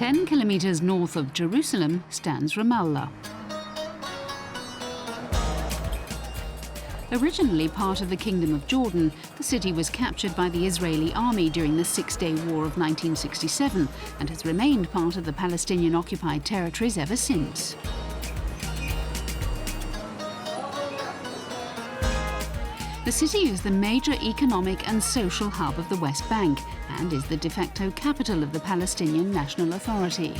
10 kilometres north of Jerusalem stands Ramallah. Originally part of the Kingdom of Jordan, the city was captured by the Israeli army during the Six-Day War of 1967 and has remained part of the Palestinian-occupied territories ever since. The city is the major economic and social hub of the West Bank and is the de facto capital of the Palestinian National Authority.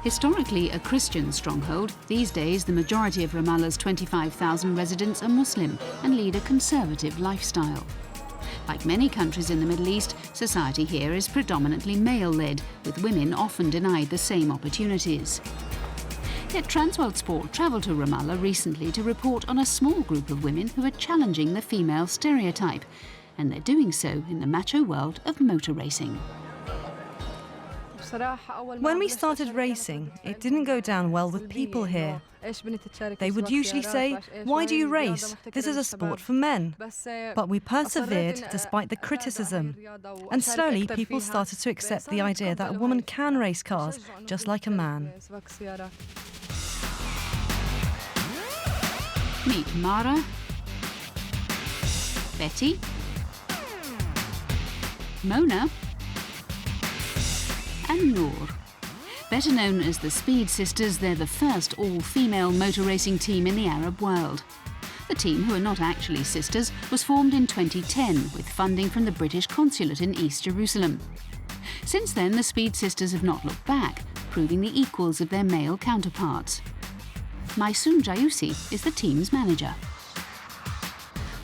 Historically a Christian stronghold, these days the majority of Ramallah's 25,000 residents are Muslim and lead a conservative lifestyle. Like many countries in the Middle East, society here is predominantly male-led, with women often denied the same opportunities. Yet Transworld Sport travelled to Ramallah recently to report on a small group of women who are challenging the female stereotype, and they're doing so in the macho world of motor racing. When we started racing, it didn't go down well with people here. They would usually say, "Why do you race? This is a sport for men." But we persevered despite the criticism. And slowly people started to accept the idea that a woman can race cars, just like a man. Meet Mara, Betty, Mona and Noor. Better known as the Speed Sisters, they're the first all-female motor racing team in the Arab world. The team, who are not actually sisters, was formed in 2010 with funding from the British consulate in East Jerusalem. Since then, the Speed Sisters have not looked back, proving the equals of their male counterparts. Maysoon Jayousi is the team's manager.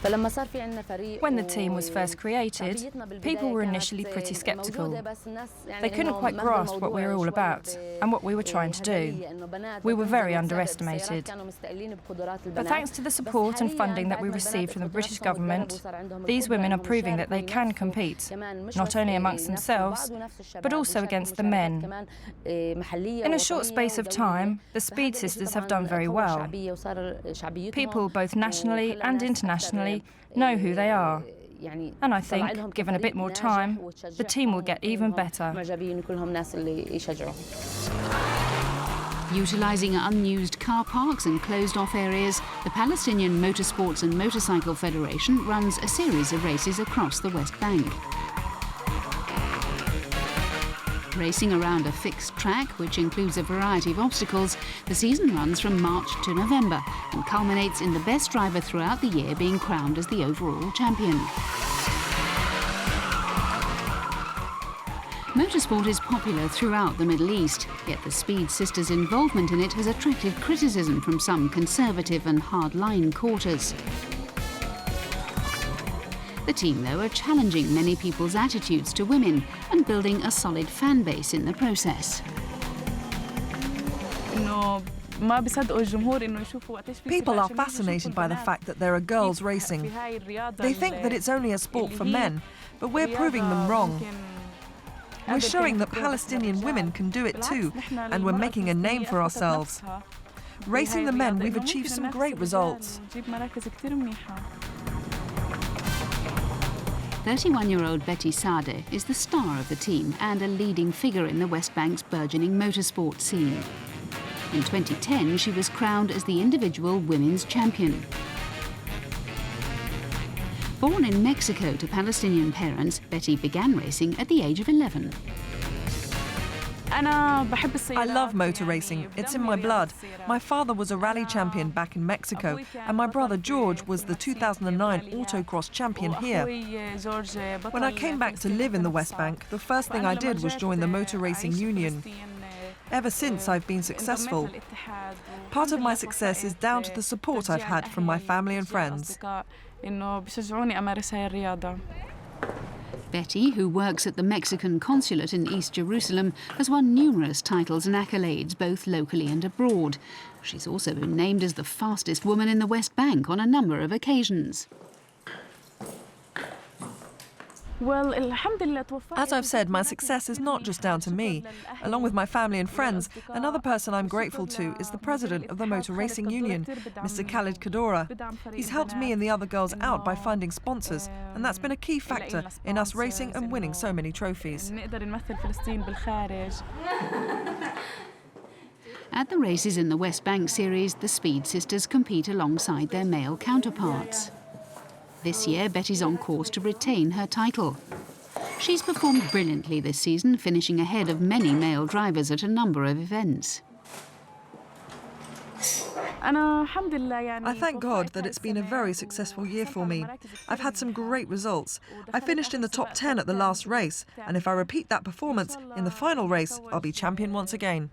When the team was first created, people were initially pretty sceptical. They couldn't quite grasp what we were all about and what we were trying to do. We were very underestimated. But thanks to the support and funding that we received from the British government, these women are proving that they can compete, not only amongst themselves, but also against the men. In a short space of time, the Speed Sisters have done very well. People, both nationally and internationally, know who they are. And I think, given a bit more time, the team will get even better. Utilising unused car parks and closed-off areas, the Palestinian Motorsports and Motorcycle Federation runs a series of races across the West Bank. Racing around a fixed track, which includes a variety of obstacles, the season runs from March to November and culminates in the best driver throughout the year being crowned as the overall champion. Motorsport is popular throughout the Middle East, yet the Speed Sisters' involvement in it has attracted criticism from some conservative and hardline quarters. The team, though, are challenging many people's attitudes to women and building a solid fan base in the process. People are fascinated by the fact that there are girls racing. They think that it's only a sport for men, but we're proving them wrong. We're showing that Palestinian women can do it too, and we're making a name for ourselves. Racing the men, we've achieved some great results. 31-year-old Betty Sadeh is the star of the team and a leading figure in the West Bank's burgeoning motorsport scene. In 2010, she was crowned as the individual women's champion. Born in Mexico to Palestinian parents, Betty began racing at the age of 11. I love motor racing. It's in my blood. My father was a rally champion back in Mexico, and my brother George was the 2009 autocross champion here. When I came back to live in the West Bank, the first thing I did was join the Motor Racing Union. Ever since, I've been successful. Part of my success is down to the support I've had from my family and friends. Betty, who works at the Mexican consulate in East Jerusalem, has won numerous titles and accolades, both locally and abroad. She's also been named as the fastest woman in the West Bank on a number of occasions. As I've said, my success is not just down to me. Along with my family and friends, another person I'm grateful to is the president of the Motor Racing Union, Mr. Khalid Kadora. He's helped me and the other girls out by finding sponsors, and that's been a key factor in us racing and winning so many trophies. At the races in the West Bank Series, the Speed Sisters compete alongside their male counterparts. This year, Betty's on course to retain her title. She's performed brilliantly this season, finishing ahead of many male drivers at a number of events. I thank God that it's been a very successful year for me. I've had some great results. I finished in the top 10 at the last race, and if I repeat that performance in the final race, I'll be champion once again.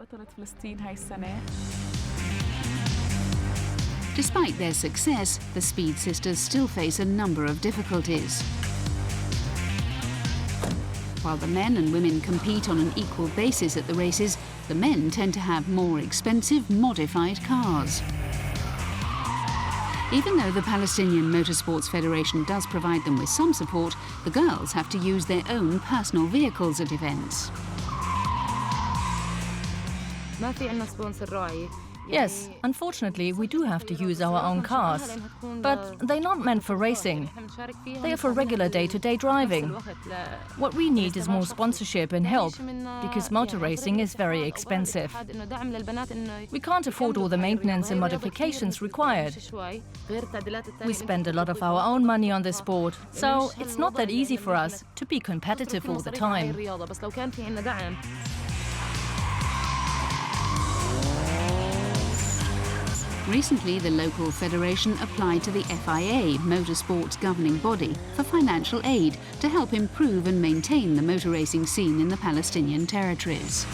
Despite their success, the Speed Sisters still face a number of difficulties. While the men and women compete on an equal basis at the races, the men tend to have more expensive, modified cars. Even though the Palestinian Motorsports Federation does provide them with some support, the girls have to use their own personal vehicles at events. Yes, unfortunately, we do have to use our own cars. But they're not meant for racing. They are for regular day-to-day driving. What we need is more sponsorship and help, because motor racing is very expensive. We can't afford all the maintenance and modifications required. We spend a lot of our own money on this sport, so it's not that easy for us to be competitive all the time. Recently, the local federation applied to the FIA, motorsports governing body, for financial aid to help improve and maintain the motor racing scene in the Palestinian territories.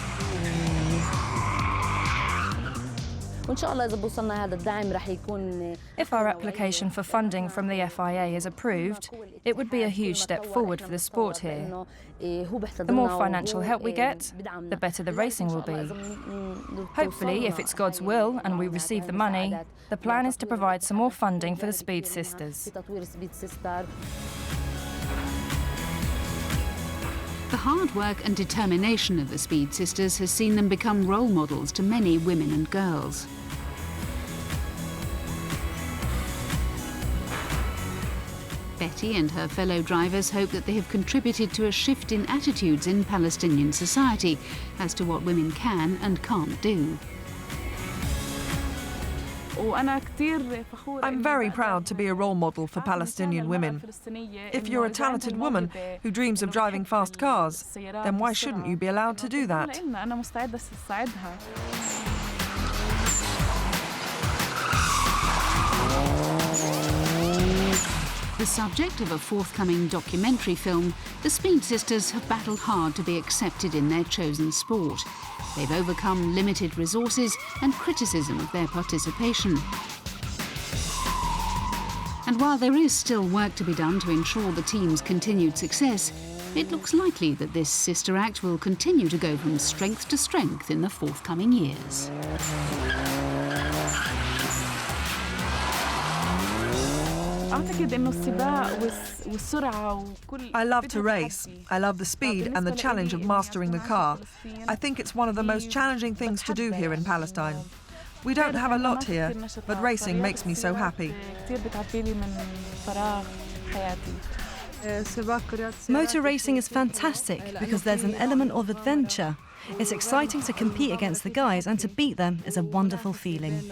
If our application for funding from the FIA is approved, it would be a huge step forward for the sport here. The more financial help we get, the better the racing will be. Hopefully, if it's God's will and we receive the money, the plan is to provide some more funding for the Speed Sisters. The hard work and determination of the Speed Sisters has seen them become role models to many women and girls. Betty and her fellow drivers hope that they have contributed to a shift in attitudes in Palestinian society as to what women can and can't do. I'm very proud to be a role model for Palestinian women. If you're a talented woman who dreams of driving fast cars, then why shouldn't you be allowed to do that? The subject of a forthcoming documentary film, the Speed Sisters have battled hard to be accepted in their chosen sport. They've overcome limited resources and criticism of their participation. And while there is still work to be done to ensure the team's continued success, it looks likely that this sister act will continue to go from strength to strength in the forthcoming years. I love to race. I love the speed and the challenge of mastering the car. I think it's one of the most challenging things to do here in Palestine. We don't have a lot here, but racing makes me so happy. Motor racing is fantastic because there's an element of adventure. It's exciting to compete against the guys, and to beat them is a wonderful feeling.